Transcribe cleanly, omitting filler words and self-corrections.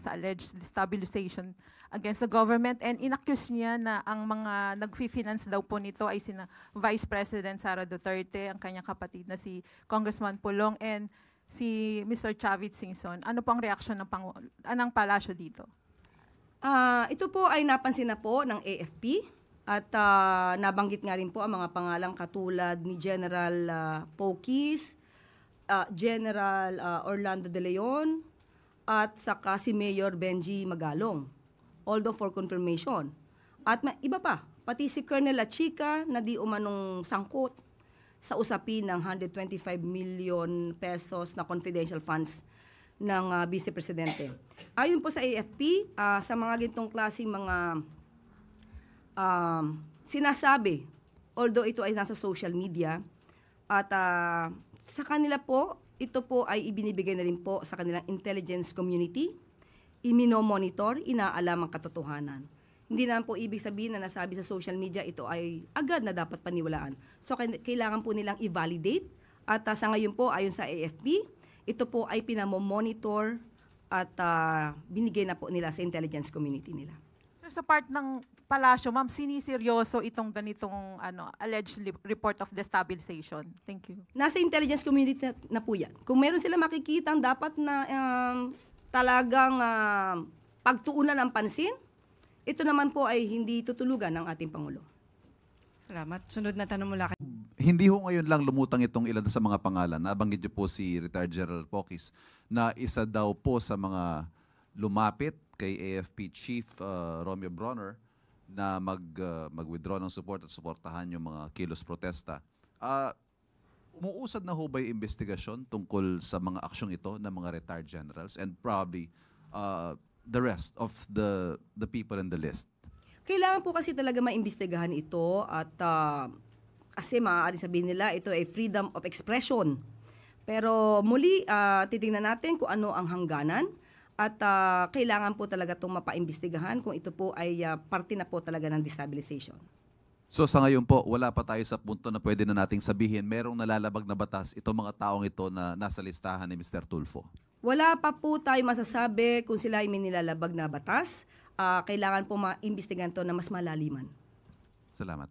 sa alleged destabilization against the government, and inaccuse niya na ang mga nag-finance daw po nito ay sina Vice President Sara Duterte, ang kanyang kapatid na si Congressman Pulong, and si Mr. Chavit Singson. Ano po ang reaksyon ng palasyo dito? Ito po ay napansin na po ng AFP at nabanggit nga rin po ang mga pangalang katulad ni General Pokis, General Orlando De Leon, at saka si Mayor Benji Magalong, although for confirmation. At iba pa, pati si Colonel Achika na di umanong sangkot sa usapin ng 125 million pesos na confidential funds ng Vice Presidente. Ayon po sa AFP, sa mga gintong klaseng mga sinasabi, although ito ay nasa social media, at sa kanila po, ito po ay ibinibigay na rin po sa kanilang intelligence community, iminomonitor, inaalam ang katotohanan. Hindi naman po ibig sabihin na nasabi sa social media, ito ay agad na dapat paniwalaan. So kailangan po nilang i-validate, at sa ngayon po, ayon sa AFP, ito po ay pinamomonitor at binigay na po nila sa intelligence community nila. So sa part ng palasyo, ma'am, siniseryoso itong ganitong alleged report of destabilization? Thank you. Nasa intelligence community na po yan. Kung meron sila makikitang dapat na talagang pagtuunan ng pansin, ito naman po ay hindi tutulugan ng ating Pangulo. Salamat. Sunod na tanong mula kay... Hindi ho ngayon lang lumutang itong ilan sa mga pangalan. Nabanggit niyo po si retired General Pokis na isa daw po sa mga lumapit kay AFP Chief Romeo Bronner na mag-withdraw ng support at suportahan yung mga kilos protesta. Umuusad na ho ba yung investigasyon tungkol sa mga aksyong ito ng mga retired generals and probably the rest of the people in the list? Kailangan po kasi talaga maimbestigahan ito at kasi maaari sabihin nila ito ay freedom of expression. Pero muli, titingnan natin kung ano ang hangganan at kailangan po talaga itong mapaimbestigahan kung ito po ay parte na po talaga ng destabilization. So sa ngayon po, wala pa tayo sa punto na pwede na nating sabihin merong nalalabag na batas itong mga taong ito na nasa listahan ni Mr. Tulfo? Wala pa po tayo masasabi kung sila ay may nilalabag na batas. Kailangan po maimbestigahan ito na mas malaliman. Salamat.